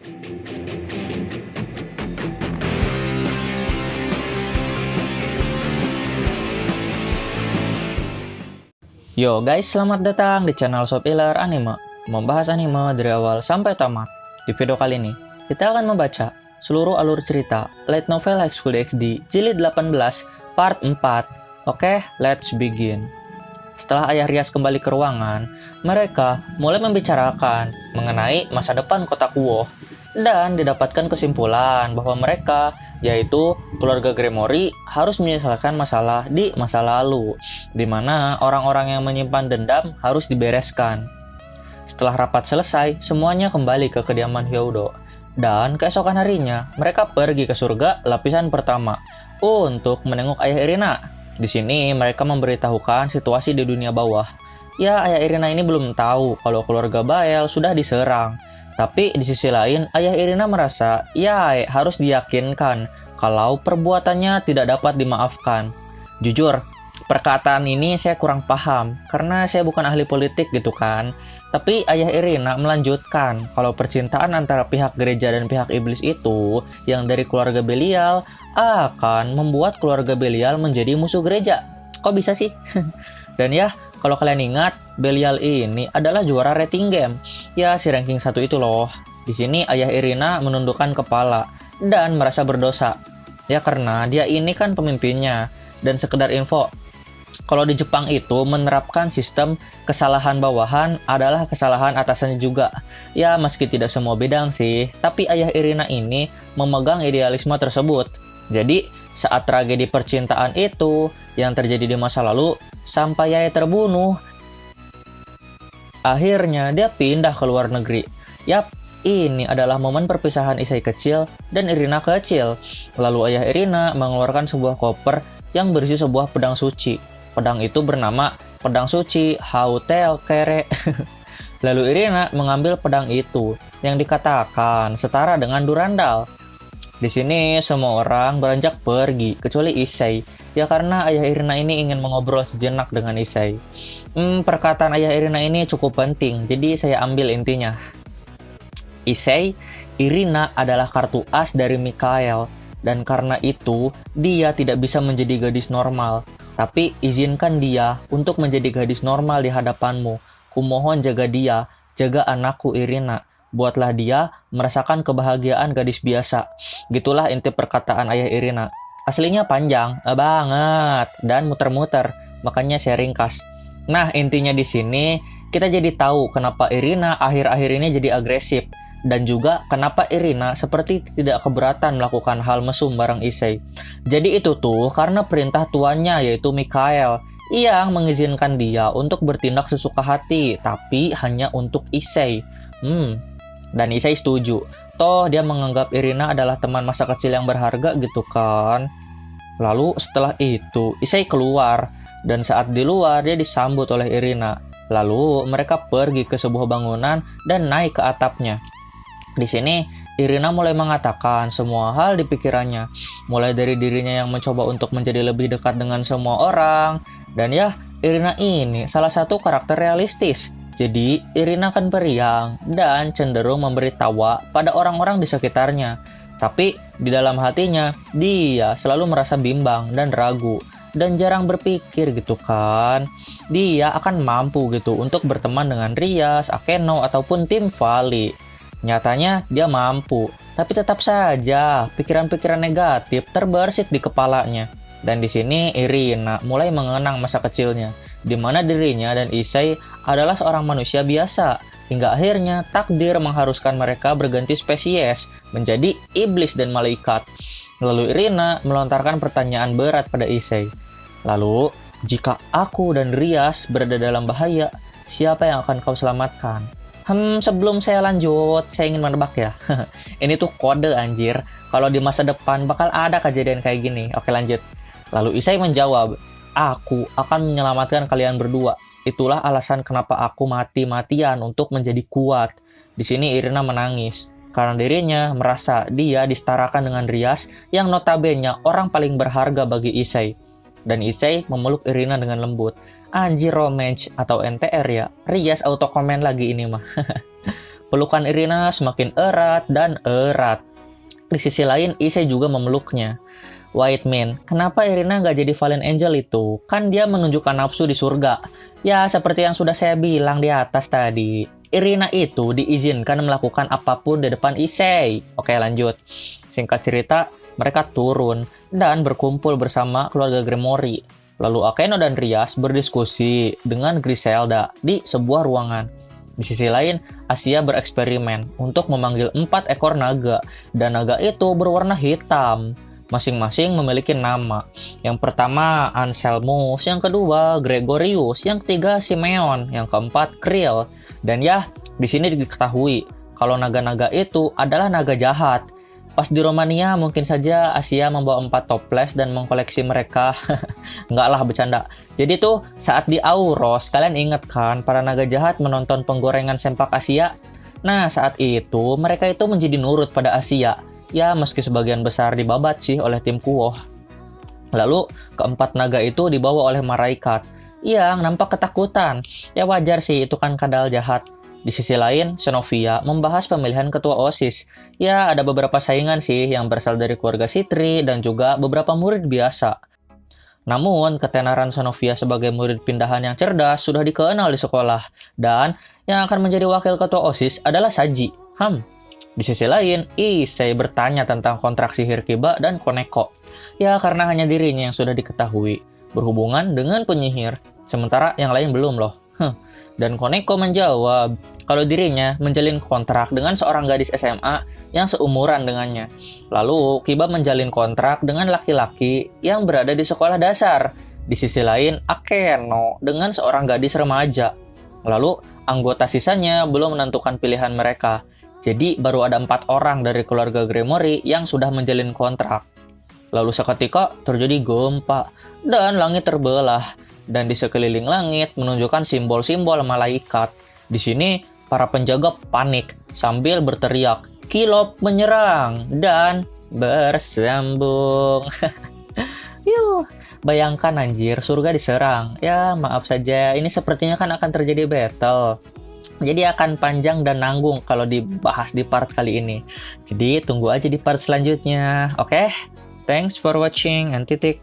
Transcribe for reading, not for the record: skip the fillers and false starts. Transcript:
Yo guys, selamat datang di channel Sopiler Anime. Membahas anime dari awal sampai tamat. Di video kali ini, kita akan membaca seluruh alur cerita Light Novel High School DxD Jilid 18 Part 4. Oke, let's begin. Setelah ayah Rias kembali ke ruangan, mereka mulai membicarakan mengenai masa depan kota Kuoh dan didapatkan kesimpulan bahwa mereka, yaitu keluarga Gremory, harus menyelesaikan masalah di masa lalu, di mana orang-orang yang menyimpan dendam harus dibereskan. Setelah rapat selesai, semuanya kembali ke kediaman Hyodo, dan keesokan harinya mereka pergi ke surga lapisan pertama untuk menengok ayah Irina. Di sini mereka memberitahukan situasi di dunia bawah. Ya, ayah Irina ini belum tahu kalau keluarga Bael sudah diserang. Tapi di sisi lain, ayah Irina merasa ya harus diyakinkan kalau perbuatannya tidak dapat dimaafkan. Jujur, perkataan ini saya kurang paham karena saya bukan ahli politik gitu kan. Tapi ayah Irina melanjutkan kalau percintaan antara pihak gereja dan pihak iblis itu yang dari keluarga Belial akan membuat keluarga Belial menjadi musuh gereja. Kok bisa sih? Dan ya, kalau kalian ingat, Belial ini adalah juara rating game. Ya, si ranking 1 itu loh. Di sini ayah Irina menundukkan kepala dan merasa berdosa. Ya, karena dia ini kan pemimpinnya. Dan sekedar info, kalau di Jepang itu menerapkan sistem kesalahan bawahan adalah kesalahan atasannya juga. Ya, meski tidak semua bidang sih, tapi ayah Irina ini memegang idealisme tersebut. Jadi, saat tragedi percintaan itu yang terjadi di masa lalu, sampai Yae terbunuh, akhirnya dia pindah ke luar negeri. Yap, ini adalah momen perpisahan Issei kecil dan Irina kecil. Lalu ayah Irina mengeluarkan sebuah koper yang berisi sebuah pedang suci. Pedang itu bernama Pedang Suci Hautel Kere. Lalu Irina mengambil pedang itu yang dikatakan setara dengan Durandal. Di sini semua orang beranjak pergi kecuali Issei. Ya karena ayah Irina ini ingin mengobrol sejenak dengan Issei. Perkataan ayah Irina ini cukup penting, jadi saya ambil intinya. Issei, Irina adalah kartu as dari Mikael, dan karena itu dia tidak bisa menjadi gadis normal. Tapi izinkan dia untuk menjadi gadis normal di hadapanmu. Kumohon jaga dia, jaga anakku Irina. Buatlah dia merasakan kebahagiaan gadis biasa. Gitulah inti perkataan ayah Irina. Aslinya panjang banget dan muter-muter, makanya saya ringkas. Nah, intinya di sini kita jadi tahu kenapa Irina akhir-akhir ini jadi agresif, dan juga kenapa Irina seperti tidak keberatan melakukan hal mesum bareng Issei. Jadi itu tuh karena perintah tuannya, yaitu Mikael, yang mengizinkan dia untuk bertindak sesuka hati, tapi hanya untuk Issei. Dan Issei setuju. Toh dia menganggap Irina adalah teman masa kecil yang berharga gitu kan. Lalu setelah itu Issei keluar, dan saat di luar dia disambut oleh Irina. Lalu mereka pergi ke sebuah bangunan dan naik ke atapnya. Di sini Irina mulai mengatakan semua hal di pikirannya, mulai dari dirinya yang mencoba untuk menjadi lebih dekat dengan semua orang. Dan ya, Irina ini salah satu karakter realistis. Jadi, Irina akan periang dan cenderung memberi tawa pada orang-orang di sekitarnya. Tapi, di dalam hatinya, dia selalu merasa bimbang dan ragu. Dan jarang berpikir gitu kan. Dia akan mampu gitu untuk berteman dengan Rias, Akeno, ataupun tim Valley. Nyatanya, dia mampu. Tapi tetap saja, pikiran-pikiran negatif terbersit di kepalanya. Dan di sini, Irina mulai mengenang masa kecilnya, di mana dirinya dan Issei adalah seorang manusia biasa, hingga akhirnya takdir mengharuskan mereka berganti spesies menjadi iblis dan malaikat. Lalu Irina melontarkan pertanyaan berat pada Issei. Lalu, jika aku dan Rias berada dalam bahaya, siapa yang akan kau selamatkan? Sebelum saya lanjut, saya ingin menebak ya. Ini tuh kode anjir. Kalau di masa depan bakal ada kejadian kayak gini. Oke, lanjut. Lalu Issei menjawab, aku akan menyelamatkan kalian berdua. Itulah alasan kenapa aku mati-matian untuk menjadi kuat. Di sini Irina menangis karena dirinya merasa dia disetarakan dengan Rias yang notabene orang paling berharga bagi Issei. Dan Issei memeluk Irina dengan lembut. Anjir, romance atau NTR ya. Rias auto komen lagi ini mah. Pelukan Irina semakin erat dan erat. Di sisi lain, Issei juga memeluknya. White Man, kenapa Irina nggak jadi Fallen Angel itu? Kan dia menunjukkan nafsu di surga. Ya, seperti yang sudah saya bilang di atas tadi. Irina itu diizinkan melakukan apapun di depan Issei. Oke, lanjut. Singkat cerita, mereka turun dan berkumpul bersama keluarga Gremory. Lalu Akeno dan Rias berdiskusi dengan Griselda di sebuah ruangan. Di sisi lain, Asia bereksperimen untuk memanggil 4 ekor naga, dan naga itu berwarna hitam. Masing-masing memiliki nama. Yang pertama Anselmus, yang kedua Gregorius, yang ketiga Simeon, yang keempat Krill. Dan ya, di sini diketahui kalau naga-naga itu adalah naga jahat. Pas di Romania mungkin saja Asia membawa 4 toples dan mengkoleksi mereka. Enggak lah, bercanda. Jadi tuh saat di Auros, kalian inget kan para naga jahat menonton penggorengan sempak Asia? Nah, saat itu mereka itu menjadi nurut pada Asia. Ya, meski sebagian besar dibabat sih oleh tim Kuoh. Lalu, keempat naga itu dibawa oleh malaikat yang nampak ketakutan. Ya wajar sih, itu kan kadal jahat. Di sisi lain, Xenovia membahas pemilihan ketua OSIS. Ya, ada beberapa saingan sih yang berasal dari keluarga Citri dan juga beberapa murid biasa. Namun, ketenaran Xenovia sebagai murid pindahan yang cerdas sudah dikenal di sekolah. Dan yang akan menjadi wakil ketua OSIS adalah Saji. Di sisi lain, Issei bertanya tentang kontrak sihir Kiba dan Koneko. Ya, karena hanya dirinya yang sudah diketahui berhubungan dengan penyihir, sementara yang lain belum loh. Dan Koneko menjawab kalau dirinya menjalin kontrak dengan seorang gadis SMA yang seumuran dengannya. Lalu, Kiba menjalin kontrak dengan laki-laki yang berada di sekolah dasar. Di sisi lain, Akeno dengan seorang gadis remaja. Lalu, anggota sisanya belum menentukan pilihan mereka. Jadi baru ada 4 orang dari keluarga Gremory yang sudah menjalin kontrak. Lalu seketika terjadi gempa dan langit terbelah. Dan di sekeliling langit menunjukkan simbol-simbol malaikat. Di sini para penjaga panik sambil berteriak, "Kilop menyerang!" dan bersambung. Yuh, bayangkan anjir, surga diserang. Ya maaf saja, ini sepertinya kan akan terjadi battle. Jadi akan panjang dan nanggung kalau dibahas di part kali ini. Jadi tunggu aja di part selanjutnya. Oke? Thanks for watching and titik.